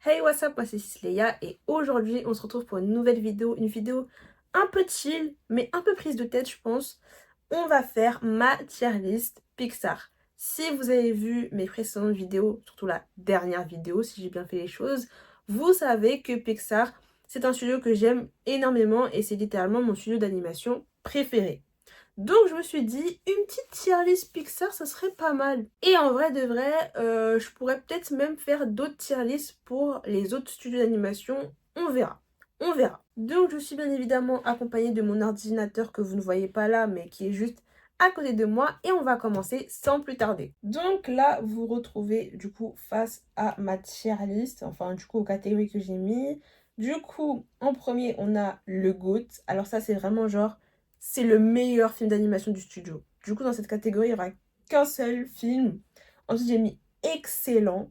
Hey, what's up, moi c'est Cysleia et aujourd'hui on se retrouve pour une nouvelle vidéo, une vidéo un peu chill mais un peu prise de tête je pense. On va faire ma tier list Pixar. Si vous avez vu mes précédentes vidéos, surtout la dernière vidéo si j'ai bien fait les choses, vous savez que Pixar c'est un studio que j'aime énormément et c'est littéralement mon studio d'animation préféré. Donc je me suis dit, une petite tier list Pixar, ça serait pas mal. Et en vrai de vrai, je pourrais peut-être même faire d'autres tier lists pour les autres studios d'animation. On verra. On verra. Donc je suis bien évidemment accompagnée de mon ordinateur que vous ne voyez pas là, mais qui est juste à côté de moi. Et on va commencer sans plus tarder. Donc là, vous vous retrouvez du coup face à ma tier list, enfin du coup aux catégories que j'ai mis. Du coup, en premier, on a le GOAT. Alors ça, c'est vraiment genre c'est le meilleur film d'animation du studio. Du coup, dans cette catégorie, il n'y aura qu'un seul film. Ensuite, j'ai mis excellent.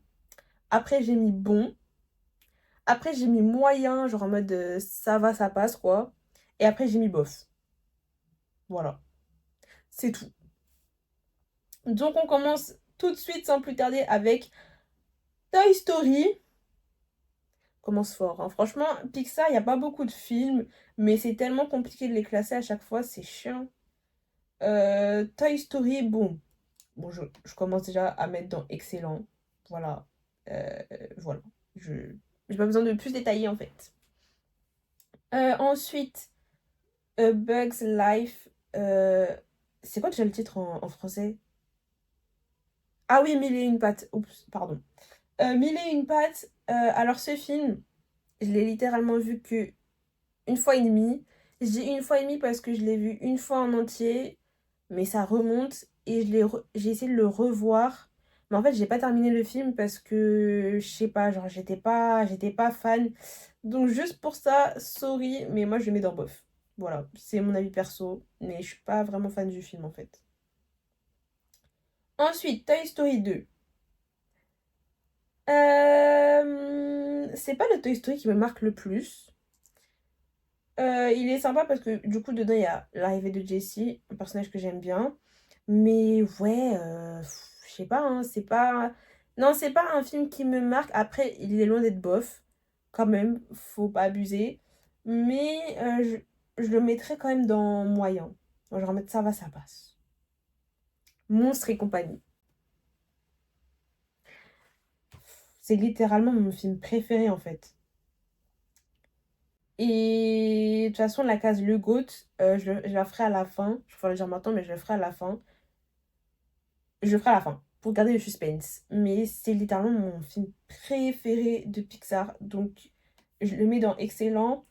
Après, j'ai mis bon. Après, j'ai mis moyen, genre en mode ça va, ça passe, quoi. Et après, j'ai mis bof. Voilà, c'est tout. Donc, on commence tout de suite, sans plus tarder, avec Toy Story. Commence fort, hein. Franchement, Pixar, il n'y a pas beaucoup de films, mais c'est tellement compliqué de les classer à chaque fois, c'est chiant. Toy Story, bon. Bon, je commence déjà à mettre dans excellent. Voilà. Voilà. Je J'ai pas besoin de plus détailler en fait. Ensuite, A Bug's Life. C'est quoi déjà le titre en français? Ah oui, Mille et une pattes. Oups, pardon. Mille et une pattes. Alors ce film, je l'ai littéralement vu que une fois et demie. Je dis une fois et demie parce que je l'ai vu une fois en entier, mais ça remonte et j'ai essayé de le revoir. Mais en fait, j'ai pas terminé le film parce que je sais pas, genre j'étais pas fan. Donc juste pour ça, sorry, mais moi je le mets dans bof. Voilà, c'est mon avis perso, mais je suis pas vraiment fan du film en fait. Ensuite, Toy Story 2. C'est pas le Toy Story qui me marque le plus. Il est sympa parce que du coup dedans il y a l'arrivée de Jessie, un personnage que j'aime bien. Mais ouais, je sais pas, hein, c'est pas... Non, c'est pas un film qui me marque. Après, il est loin d'être bof, quand même, faut pas abuser. Mais je le mettrais quand même dans moyen. Genre, je vais remettre ça va, ça passe. Monstre et compagnie. C'est littéralement mon film préféré en fait. Et de toute façon, la case Le Goat, je la ferai à la fin. Je vais le dire maintenant, mais je le ferai à la fin. Je le ferai à la fin, pour garder le suspense. Mais c'est littéralement mon film préféré de Pixar. Donc, je le mets dans excellent.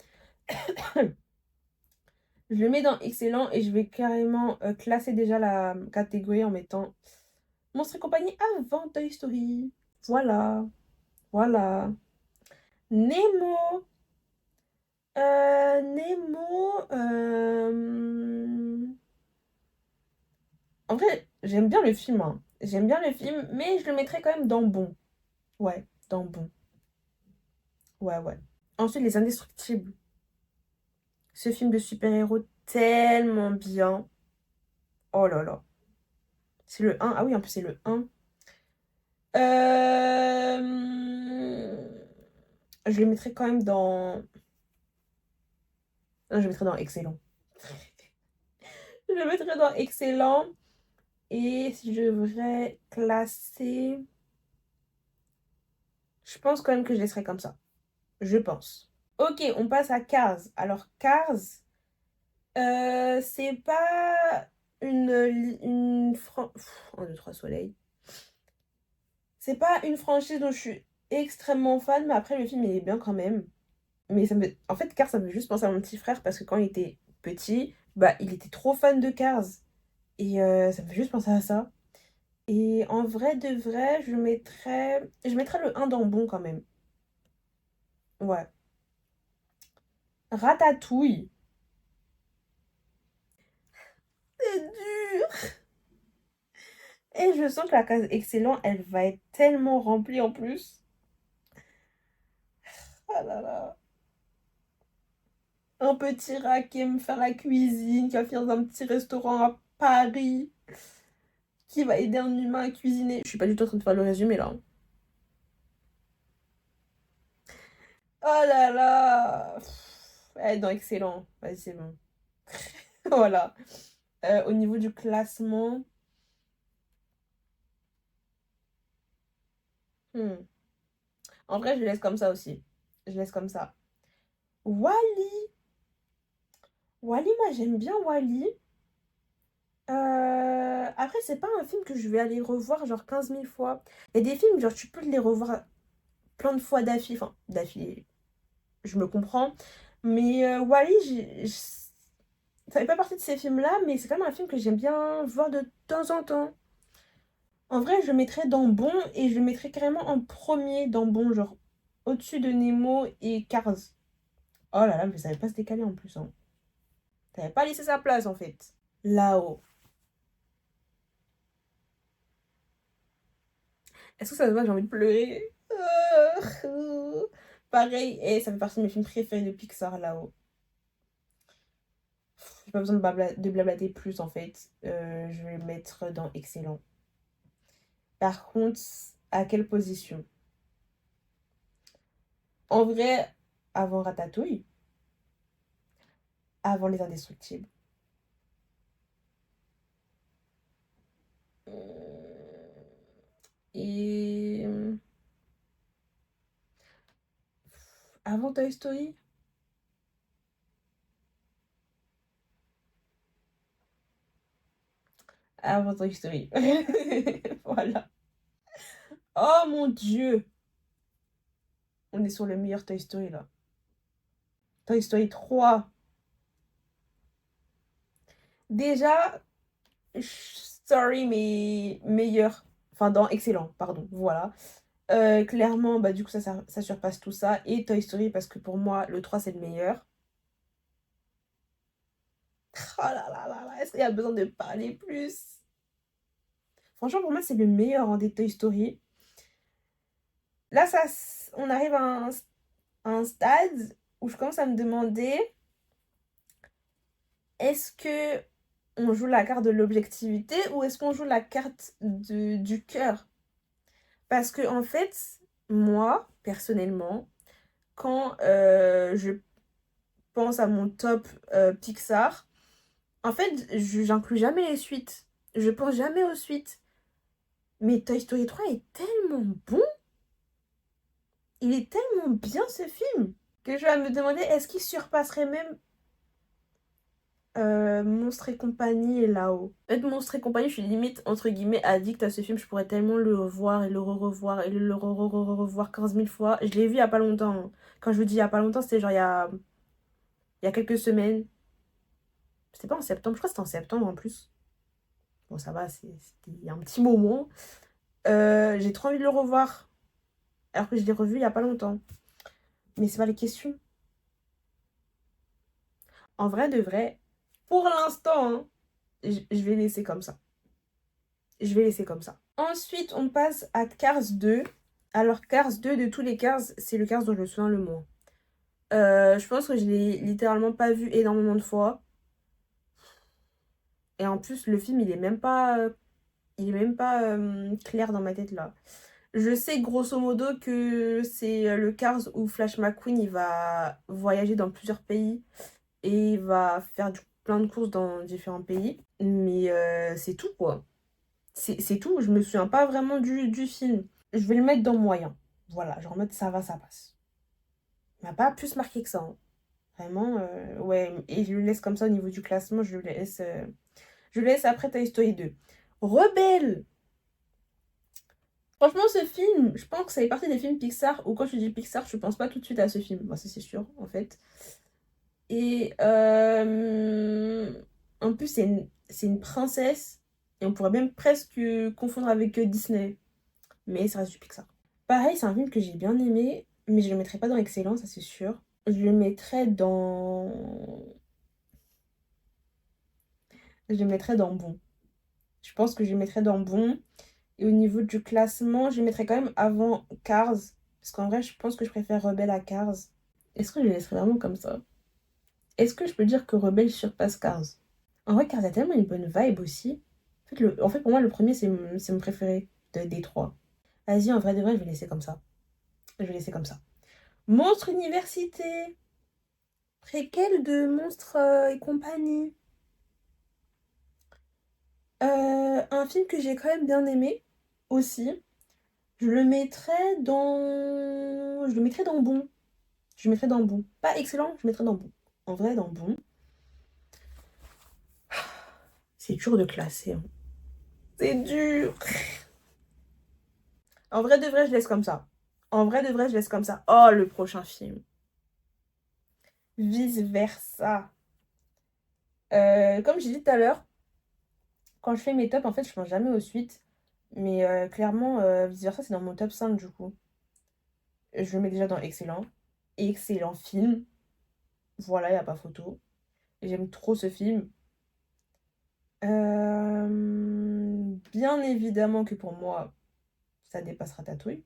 Je le mets dans excellent et je vais carrément classer déjà la catégorie en mettant Monstres et compagnie avant Toy Story. Voilà, voilà. Nemo. Nemo. En vrai, j'aime bien le film, hein. J'aime bien le film, mais je le mettrais quand même dans bon. Ouais, dans bon. Ouais, ouais. Ensuite, Les Indestructibles. Ce film de super-héros tellement bien. Oh là là. C'est le un. Ah oui, en plus, c'est le un. Je le mettrais quand même dans... Non, je le mettrais dans excellent. Je le mettrais dans excellent. Et si je devrais classer... Je pense quand même que je laisserais comme ça. Je pense. Ok, on passe à Cars. Alors, Cars, c'est pas un, deux, trois soleils. C'est pas une franchise dont je suis extrêmement fan, mais après, le film, il est bien quand même. Mais en fait, Cars, ça me fait juste penser à mon petit frère parce que quand il était petit, bah, il était trop fan de Cars. Et ça me fait juste penser à ça. Et en vrai de vrai, je mettrais le un dans bon quand même. Ouais. Ratatouille. C'est dur. Et je sens que la case excellent, elle va être tellement remplie en plus. Ah là là. Un petit rat qui aime faire la cuisine, qui va finir dans un petit restaurant à Paris, qui va aider un humain à cuisiner. Je suis pas du tout en train de faire le résumé là, hein. Oh là là. Non, excellent. Vas-y, c'est bon. Voilà. Au niveau du classement... hmm. En vrai, je laisse comme ça aussi. Je laisse comme ça. Wally. Wally, moi, j'aime bien Wally. Après, c'est pas un film que je vais aller revoir genre 15 000 fois. Il y a des films, genre, tu peux les revoir plein de fois d'affilée. Enfin, d'affilée, je me comprends. Mais Wally, ça fait pas partie de ces films-là, mais c'est quand même un film que j'aime bien voir de temps en temps. En vrai, je le mettrais dans Bon et je le mettrais carrément en premier dans Bon, genre au-dessus de Nemo et Cars. Oh là là, mais ça savait pas se décaler en plus, hein. Ça savait pas laissé sa place en fait. Là-haut. Est-ce que ça se voit, j'ai envie de pleurer? Pareil, et ça fait partie de mes films préférés de Pixar là-haut. J'ai pas besoin de blablater plus en fait. Je vais le mettre dans excellent. Par contre, à quelle position? En vrai, avant Ratatouille, avant Les Indestructibles. Et avant Toy Story? Avant Toy Story. Voilà. Oh mon Dieu! On est sur le meilleur Toy Story là. Toy Story 3. Déjà, Story, mais meilleur. Enfin, dans excellent, pardon. Voilà. Clairement, bah, du coup, ça surpasse tout ça. Et Toy Story, parce que pour moi, le 3 c'est le meilleur. Oh là là là là, est-ce qu'il y a besoin de parler plus? Franchement, pour moi, c'est le meilleur des Toy Story. Là, on arrive à un stade où je commence à me demander, est-ce que on joue la carte de l'objectivité ou est-ce qu'on joue la carte du cœur? Parce que, en fait, moi, personnellement, quand je pense à mon top Pixar, en fait, j'inclus jamais les suites. Je pense jamais aux suites. Mais Toy Story 3 est tellement bon. Il est tellement bien ce film que je vais me demander est-ce qu'il surpasserait même Monstres et compagnie là-haut. En fait, Monstres et compagnie, je suis limite entre guillemets addict à ce film. Je pourrais tellement le revoir et le revoir et le revoir 15 000 fois. Je l'ai vu il y a pas longtemps, hein. Quand je vous dis il y a pas longtemps, c'était genre il y a quelques semaines. C'était pas en septembre, je crois que c'était en septembre en plus. Bon, ça va, c'était il y a un petit moment. J'ai trop envie de le revoir. Alors que je l'ai revu il y a pas longtemps. Mais c'est pas les questions. En vrai de vrai, pour l'instant, hein, je vais laisser comme ça. Je vais laisser comme ça. Ensuite, on passe à Cars 2. Alors, Cars 2, de tous les Cars, c'est le Cars dont je me souviens le moins. Je pense que je l'ai littéralement pas vu énormément de fois. Et en plus, le film, il est même pas clair dans ma tête là. Je sais grosso modo que c'est le Cars où Flash McQueen il va voyager dans plusieurs pays et il va faire plein de courses dans différents pays. Mais c'est tout quoi. C'est tout, je me souviens pas vraiment du film. Je vais le mettre dans moyen. Voilà, genre en mode ça va, ça passe. Il m'a pas plus marqué que ça, hein. Vraiment, ouais. Et je le laisse comme ça au niveau du classement, je le laisse après Toy Story 2. Rebelle! Franchement, ce film, je pense que ça fait partie des films Pixar où quand je dis Pixar, je pense pas tout de suite à ce film. Moi, ça c'est sûr, en fait. Et en plus, c'est une princesse. Et on pourrait même presque confondre avec Disney. Mais ça reste du Pixar. Pareil, c'est un film que j'ai bien aimé, mais je le mettrai pas dans Excellent, ça c'est sûr. Je le mettrais dans... Je le mettrais dans Bon. Je pense que je le mettrais dans Bon. Et au niveau du classement, je le mettrais quand même avant Cars. Parce qu'en vrai, je pense que je préfère Rebelle à Cars. Est-ce que je le laisserais vraiment comme ça? Est-ce que je peux dire que Rebelle surpasse Cars? En vrai, Cars a tellement une bonne vibe aussi. En fait, pour moi, le premier, c'est mon préféré des trois. Vas-y, en vrai de vrai, je vais laisser comme ça. Je vais laisser comme ça. Monstre Université. Préquel de Monstres et compagnie. Un film que j'ai quand même bien aimé aussi. Je le mettrais dans bon. Je le mettrais dans bon. Pas excellent, je le mettrais dans bon. En vrai, dans bon. C'est dur de classer, hein. C'est dur. En vrai de vrai, je laisse comme ça. En vrai de vrai, je laisse comme ça. Oh, le prochain film. Vice versa. Comme j'ai dit tout à l'heure, quand je fais mes tops, en fait, je pense jamais aux suites. Mais clairement, vice versa, c'est dans mon top 5 du coup. Je le mets déjà dans excellent. Excellent film. Voilà, il n'y a pas photo. J'aime trop ce film. Bien évidemment que pour moi, ça dépasse Ratatouille.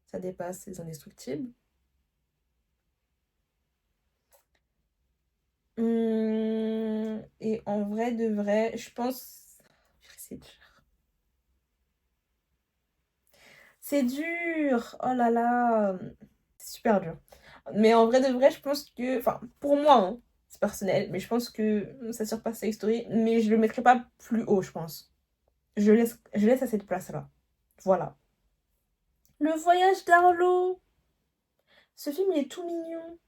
Ça dépasse Les Indestructibles. Et en vrai de vrai, je pense. C'est dur. C'est dur. Oh là là. C'est super dur. Mais en vrai de vrai, je pense que. Enfin, pour moi, hein, c'est personnel, mais je pense que ça surpasse Toy Story. Mais je le mettrai pas plus haut, je pense. Je laisse à cette place-là. Voilà. Le voyage d'Arlo. Ce film, il est tout mignon.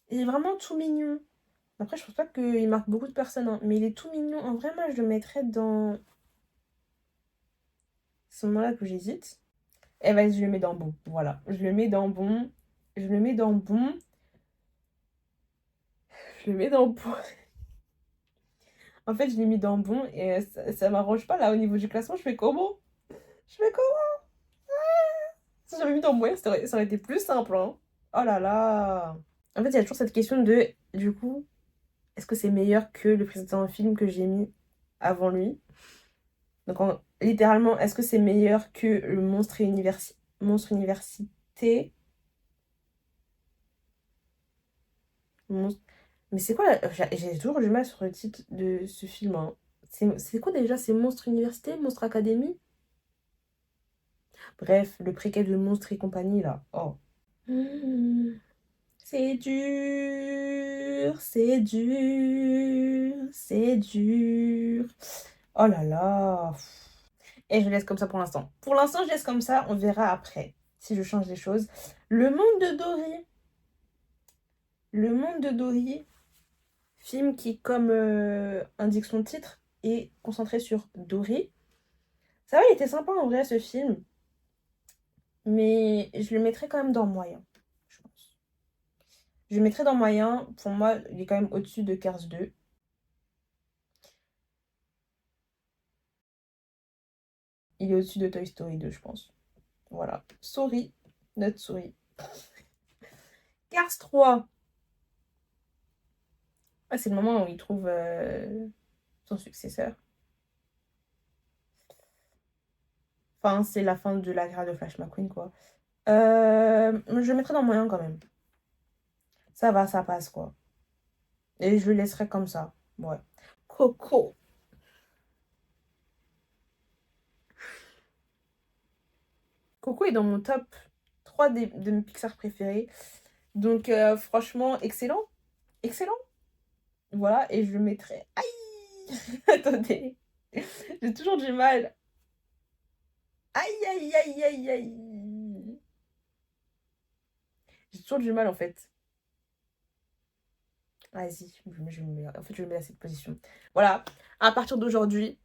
Il est vraiment tout mignon. Après, je pense pas qu'il marque beaucoup de personnes, hein, mais il est tout mignon. En vrai, moi, je le mettrais dans ce moment-là que j'hésite. Eh ben, je le mets dans bon. Voilà. Je le mets dans bon. Je le mets dans bon. Je le mets dans bon. En fait, je l'ai mis dans bon et ça m'arrange pas là au niveau du classement. Je fais comment? Je fais comment? Si j'avais mis dans moyen, ça aurait été plus simple, hein. Oh là là. En fait, il y a toujours cette question de, du coup, est-ce que c'est meilleur que le précédent film que j'ai mis avant lui? Donc, littéralement, est-ce que c'est meilleur que le Monstre Université? Monstre- Mais c'est quoi j'ai toujours du mal sur le titre de ce film, hein. C'est quoi déjà? C'est Monstre Université? Monstre Académie? Bref, le préquel de Monstre et compagnie, là. Oh. Hmm. C'est dur, c'est dur, c'est dur. Oh là là. Et je laisse comme ça pour l'instant. Pour l'instant, je laisse comme ça. On verra après si je change les choses. Le monde de Dory. Le monde de Dory. Film qui, comme indique son titre, est concentré sur Dory. Ça va, il était sympa en vrai ce film. Mais je le mettrais quand même dans moyen, je pense. Je le mettrais dans moyen. Pour moi, il est quand même au-dessus de Cars 2. Il est au-dessus de Toy Story 2, je pense. Voilà. Sorry, notre souris. Cars 3. Ah, c'est le moment où il trouve son successeur. Enfin, c'est la fin de la carrière de Flash McQueen, quoi. Je le mettrais dans moyen quand même. Ça va, ça passe, quoi. Et je le laisserai comme ça. Ouais. Coco. Coco est dans mon top 3 de mes Pixar préférés. Donc, franchement, excellent. Excellent. Voilà, et je le mettrai. Aïe. Attendez. J'ai toujours du mal. Aïe, aïe, aïe, aïe, aïe. J'ai toujours du mal, en fait. Vas-y, en fait, je le mets à cette position. Voilà, à partir d'aujourd'hui,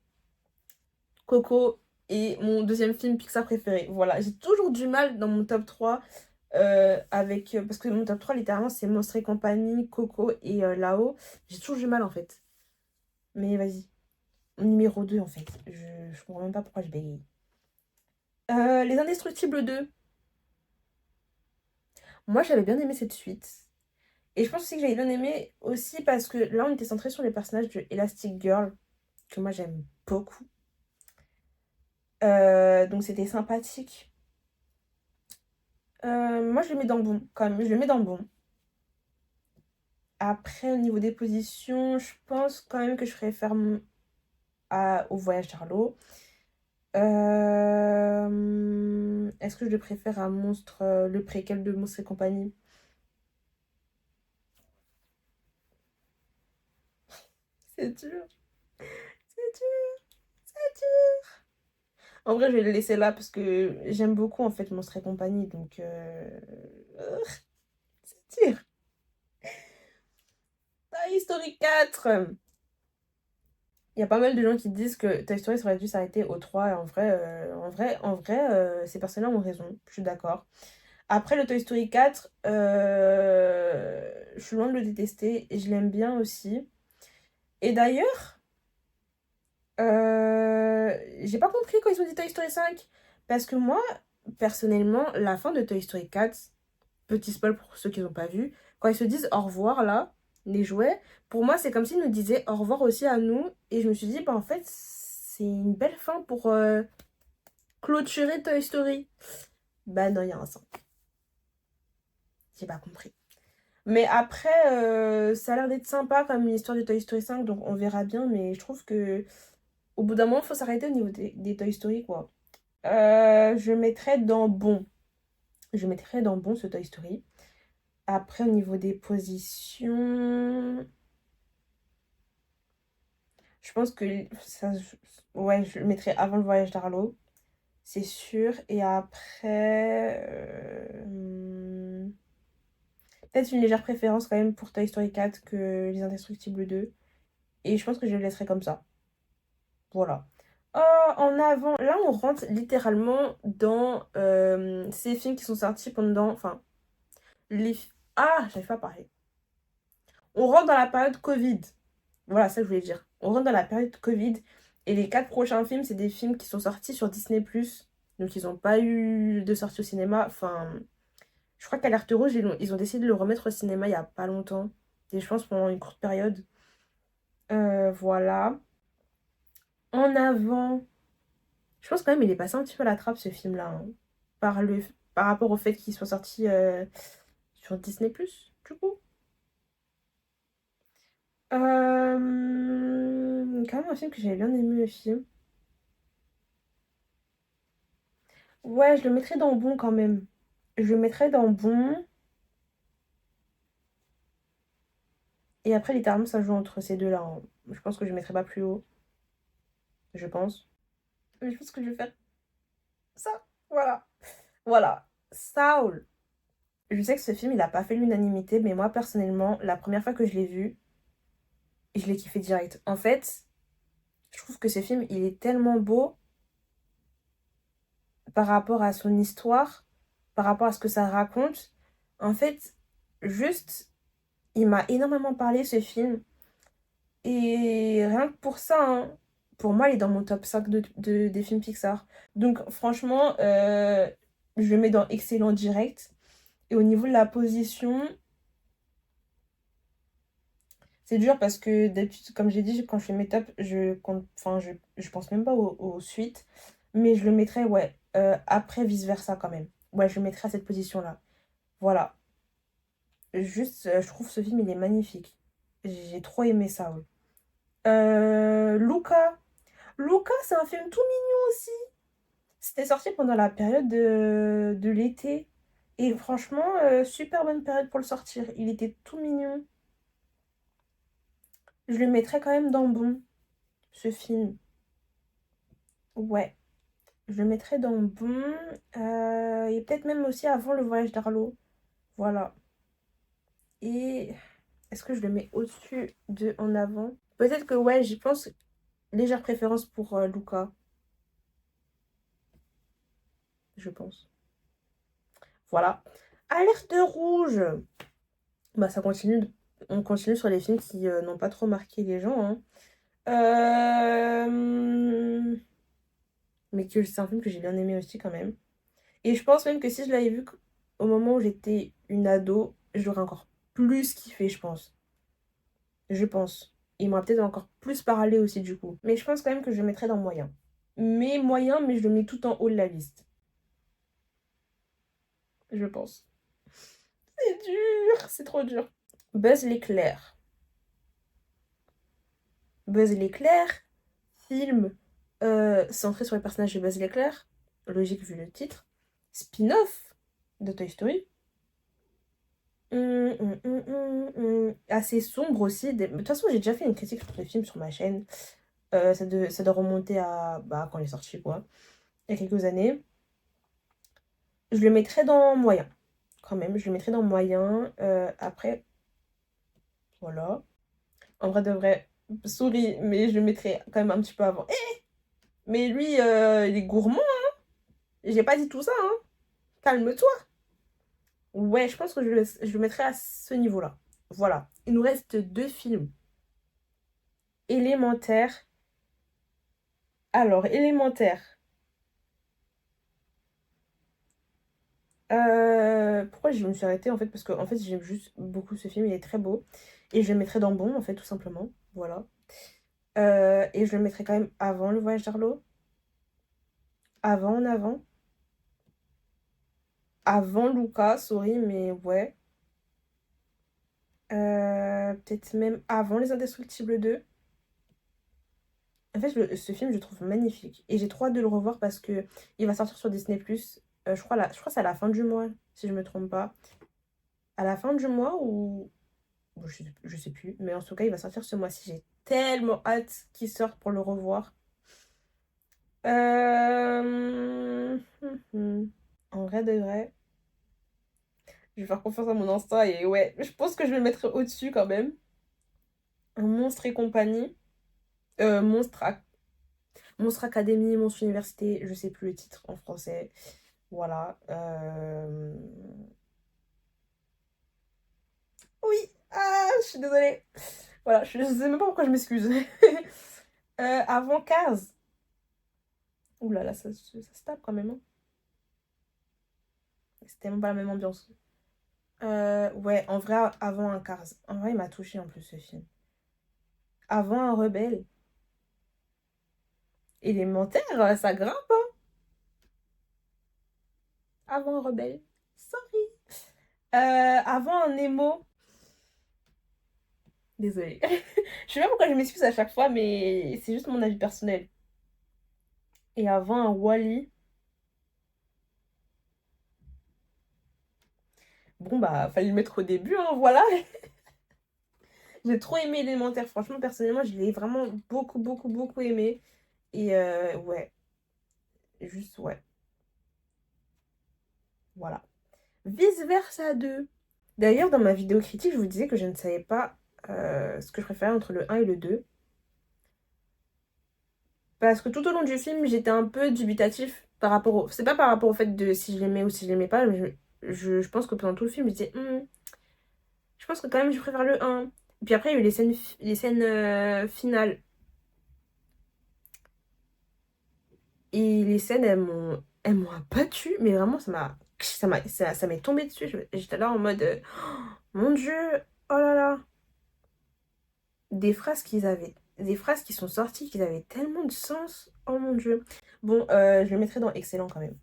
Coco est mon deuxième film Pixar préféré. Voilà, j'ai toujours du mal dans mon top 3 parce que mon top 3 littéralement, c'est Monstres et compagnie, Coco et Là-haut. J'ai toujours du mal, en fait. Mais vas-y. Numéro 2 en fait. Je comprends même pas pourquoi je bégaye. Les Indestructibles 2. Moi, j'avais bien aimé cette suite. Et je pense aussi que j'avais bien aimé aussi parce que là, on était centré sur les personnages de Elastic Girl, que moi, j'aime beaucoup. Donc, c'était sympathique. Moi, je le mets dans le bon, quand même. Je le mets dans le bon. Après, au niveau des positions, je pense quand même que je préfère au Voyage d'Arlo. Est-ce que je le préfère à Monstre, le préquel de Monstres et compagnie? C'est dur, c'est dur, c'est dur. En vrai, je vais le laisser là parce que j'aime beaucoup en fait Monstres et compagnie, donc c'est dur. Toy Story 4. Il y a pas mal de gens qui disent que Toy Story ça aurait dû s'arrêter au 3 et en vrai, ces personnes-là ont raison, je suis d'accord. Après le Toy Story 4, je suis loin de le détester et je l'aime bien aussi. Et d'ailleurs, j'ai pas compris quand ils ont dit Toy Story 5. Parce que moi, personnellement, la fin de Toy Story 4, petit spoil pour ceux qui n'ont pas vu, quand ils se disent au revoir là, les jouets, pour moi c'est comme s'ils nous disaient au revoir aussi à nous. Et je me suis dit, bah en fait, c'est une belle fin pour clôturer Toy Story. Bah non, il y a un 5. J'ai pas compris. Mais après, ça a l'air d'être sympa comme une histoire de Toy Story 5, donc on verra bien. Mais je trouve que au bout d'un moment, il faut s'arrêter au niveau des Toy Story, quoi. Je mettrais dans bon. Je mettrais dans bon ce Toy Story. Après, au niveau des positions, je pense que ça, ouais, je le mettrais avant le voyage d'Arlo, c'est sûr. Et après, peut-être une légère préférence quand même pour Toy Story 4 que Les Indestructibles 2. Et je pense que je le laisserai comme ça. Voilà. En avant, là on rentre littéralement dans ces films qui sont sortis pendant, enfin, les... Ah, j'arrive pas à parler. On rentre dans la période Covid. Voilà, ça que je voulais dire. On rentre dans la période Covid. Et les 4 prochains films, c'est des films qui sont sortis sur Disney+. Donc ils n'ont pas eu de sortie au cinéma. Enfin, je crois qu'Alerte Rouge, ils ont décidé de le remettre au cinéma il y a pas longtemps. Et je pense pendant une courte période. Voilà. En avant, je pense quand même il est passé un petit peu à la trappe ce film-là, hein. Par par rapport au fait qu'il soit sorti sur Disney+, du coup. Quand même un film que j'avais bien aimé aussi. Ouais, je le mettrais dans bon quand même. Je le mettrais dans bon. Et après, littéralement, ça joue entre ces deux-là, hein. Je pense que je ne mettrais pas plus haut. Je pense. Mais je pense que je vais faire ça. Voilà. Voilà. Saul. Je sais que ce film, il n'a pas fait l'unanimité, mais moi, personnellement, la première fois que je l'ai vu, je l'ai kiffé direct. En fait, je trouve que ce film, il est tellement beau par rapport à son histoire, par rapport à ce que ça raconte. En fait, juste, il m'a énormément parlé, ce film. Et rien que pour ça, hein, pour moi, il est dans mon top 5 des films Pixar. Donc franchement, je le mets dans excellent direct. Et au niveau de la position, c'est dur parce que d'habitude, comme j'ai dit, quand je fais mes tops, je compte, enfin, je pense même pas aux suites. Mais je le mettrais, ouais, après vice-versa quand même. Ouais, je le mettrais à cette position-là. Voilà. Juste, je trouve ce film, il est magnifique. J'ai trop aimé ça, ouais. Luca. Luca, c'est un film tout mignon aussi. C'était sorti pendant la période de l'été. Et franchement, super bonne période pour le sortir. Il était tout mignon. Je le mettrais quand même dans bon, ce film. Ouais, je le mettrais dans bon. Et peut-être même aussi avant le voyage d'Arlo. Voilà. Et est-ce que je le mets au-dessus de en avant? Peut-être que ouais, j'y pense. Légère préférence pour Luca, je pense. Voilà. Alerte rouge. Bah ça continue. On continue sur les films qui n'ont pas trop marqué les gens, hein. Mais que c'est un film que j'ai bien aimé aussi quand même. Et je pense même que si je l'avais vu au moment où j'étais une ado, je l'aurais encore plus kiffé, je pense. Je pense. Il m'aurait peut-être encore plus parlé aussi du coup. Mais je pense quand même que je le mettrais dans moyen. Mais moyen, mais je le mets tout en haut de la liste. Je pense. C'est dur, c'est trop dur. Buzz l'éclair. Buzz l'éclair, film. centré sur les personnages de Buzz l'éclair, logique vu le titre. Spin-off de Toy Story. Assez sombre aussi. De toute façon, j'ai déjà fait une critique sur le film sur ma chaîne. Ça doit remonter à quand il est sorti, quoi. Il y a quelques années. Je le mettrais dans moyen, quand même. Je le mettrais dans moyen. Après, voilà. En vrai de vrai, souris, mais je le mettrais quand même un petit peu avant. Mais lui, il est gourmand. J'ai pas dit tout ça, hein. Calme-toi. Ouais, je pense que je le mettrais à ce niveau-là. Voilà. Il nous reste 2 films. Élémentaire. Alors, élémentaire. Pourquoi je me suis arrêtée en fait? Parce que en fait j'aime juste beaucoup ce film, il est très beau. Et je le mettrais dans bon en fait tout simplement. Voilà. Et je le mettrais quand même avant le voyage d'Arlo. Avant, en avant. Avant Luca, sorry, mais ouais. Peut-être même avant Les Indestructibles 2. En fait, ce film, je le trouve magnifique. Et j'ai trop hâte de le revoir parce que il va sortir sur Disney+. Je crois que c'est à la fin du mois, si je me trompe pas. À la fin du mois ou... Bon, je sais plus. Mais en tout cas, il va sortir ce mois-ci. J'ai tellement hâte qu'il sorte pour le revoir. En vrai de vrai, je vais faire confiance à mon instinct et ouais, je pense que je vais le mettre au-dessus quand même. Un Monstre et compagnie. Euh, Monstre, Ac- Monstre Academy, Monstre Université, je sais plus le titre en français. Voilà. Oui, je suis désolée. Voilà, je sais même pas pourquoi je m'excuse. Avant 15. Ouh là là, ça se tape quand même, hein. C'était même pas la même ambiance. Ouais, en vrai, avant un Cars. En vrai, il m'a touché en plus ce film. Avant un Rebelle. Élémentaire, ça grimpe, hein. Avant un Rebelle. Sorry. Avant un Nemo. Désolée. Je sais pas pourquoi je m'excuse à chaque fois, mais c'est juste mon avis personnel. Et avant un Wall-E. Bon, bah, fallait le mettre au début, hein, voilà. J'ai trop aimé Élémentaire. Franchement, personnellement, je l'ai vraiment beaucoup, beaucoup, beaucoup aimé. Et ouais, juste, ouais, voilà. Vice-versa 2. D'ailleurs, dans ma vidéo critique, je vous disais que je ne savais pas ce que je préférais entre le un et le 2. Parce que tout au long du film, j'étais un peu dubitatif par rapport au... C'est pas par rapport au fait de si je l'aimais ou si je l'aimais pas, mais je pense que pendant tout le film, je disais, je pense que quand même, je préfère le un. Et puis après, il y a eu les scènes finales. Et les scènes, elles m'ont abattu, mais vraiment, ça m'est tombé dessus. J'étais là en mode, mon Dieu, oh là là. Des phrases qui sont sorties, qui avaient tellement de sens. Oh mon Dieu. Bon, je le mettrai dans excellent quand même.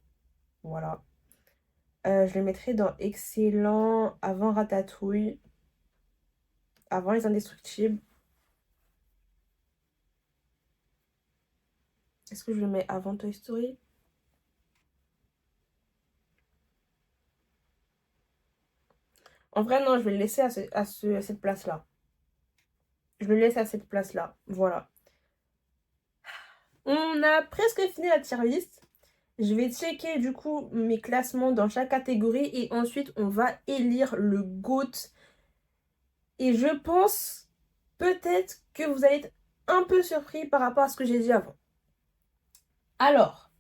Voilà. Je le mettrai dans excellent avant Ratatouille, avant Les Indestructibles. Est-ce que je le mets avant Toy Story? En vrai, non, je vais le laisser à cette place-là. Je le laisse à cette place-là. Voilà. On a presque fini la tier list. Je vais checker du coup mes classements dans chaque catégorie et ensuite on va élire le GOAT. Et je pense peut-être que vous allez être un peu surpris par rapport à ce que j'ai dit avant. Alors,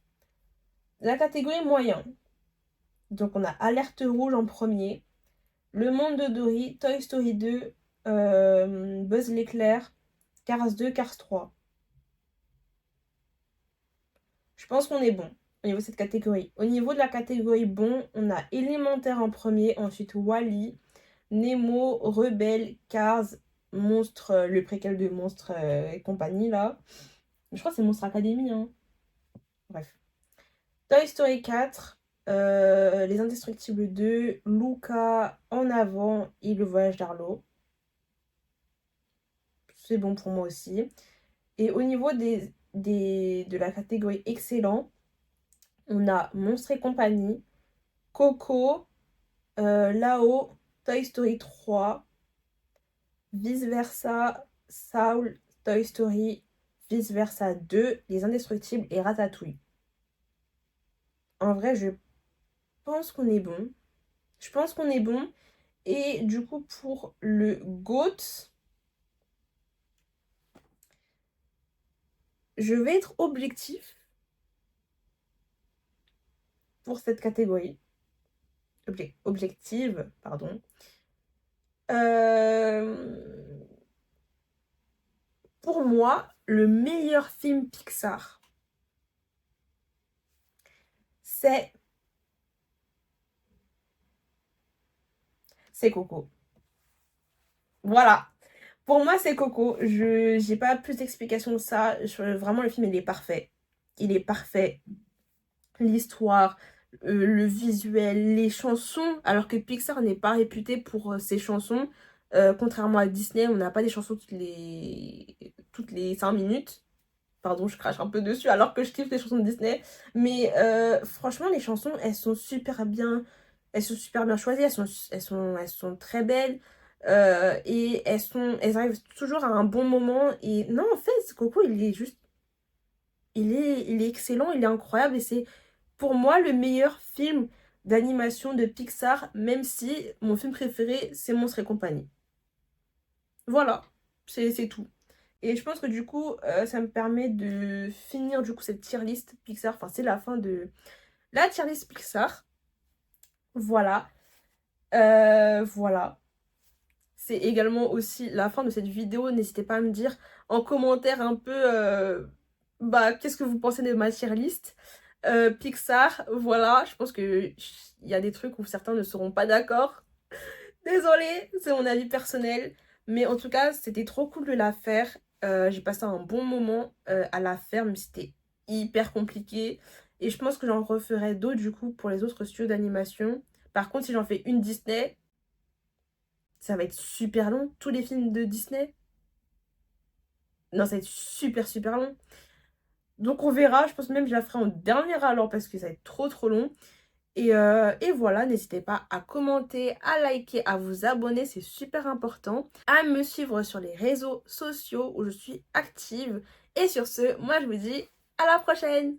la catégorie moyen. Donc on a Alerte Rouge en premier, Le Monde de Dory, Toy Story 2, Buzz l'éclair, Cars 2, Cars 3. Je pense qu'on est bon au niveau de cette catégorie. Au niveau de la catégorie bon, on a Élémentaire en premier, ensuite Wall-E, Nemo, Rebelle, Cars, Monstre, le préquel de Monstre et compagnie là. Je crois que c'est Monstre Academy, hein. Bref. Toy Story 4, Les Indestructibles 2, Luca en avant et Le Voyage d'Arlo. C'est bon pour moi aussi. Et au niveau de la catégorie excellent, on a Monstres et compagnie, Coco, Là-haut, Toy Story 3, Vice Versa, Saul, Toy Story, Vice Versa 2, Les Indestructibles et Ratatouille. En vrai, je pense qu'on est bon. Je pense qu'on est bon. Et du coup, pour le GOAT, je vais être objectif pour cette catégorie. Objective, pardon. Pour moi, le meilleur film Pixar, c'est Coco. Voilà. Pour moi, c'est Coco. Je j'ai pas plus d'explications que ça. Vraiment, le film, il est parfait. Il est parfait. L'histoire, le visuel, les chansons, alors que Pixar n'est pas réputé pour ses chansons. Contrairement à Disney, on n'a pas des chansons toutes les 5 minutes. Pardon, je crache un peu dessus alors que je kiffe les chansons de Disney. Mais franchement, les chansons, elles sont super bien choisies, elles sont très belles. Et elles arrivent toujours à un bon moment. Et non, en fait, Coco, il est juste, il est excellent, il est incroyable. Et c'est pour moi le meilleur film d'animation de Pixar, même si mon film préféré, c'est Monstres et compagnie. Voilà, c'est tout. Et je pense que du coup, ça me permet de finir du coup cette tier list Pixar. Enfin, c'est la fin de la tier list Pixar. Voilà. Voilà. C'est également aussi la fin de cette vidéo. N'hésitez pas à me dire en commentaire un peu bah, qu'est-ce que vous pensez de ma tier list. Pixar, voilà. Je pense que il y a des trucs où certains ne seront pas d'accord. Désolée, c'est mon avis personnel. Mais en tout cas, c'était trop cool de la faire. J'ai passé un bon moment à la faire, mais c'était hyper compliqué. Et je pense que j'en referai d'autres du coup pour les autres studios d'animation. Par contre, si j'en fais une Disney, ça va être super long. Tous les films de Disney, non, ça va être super long. Donc on verra. Je pense même que je la ferai en dernier allant parce que ça va être trop long. Et voilà, n'hésitez pas à commenter, à liker, à vous abonner, c'est super important. À me suivre sur les réseaux sociaux où je suis active. Et sur ce, moi je vous dis à la prochaine!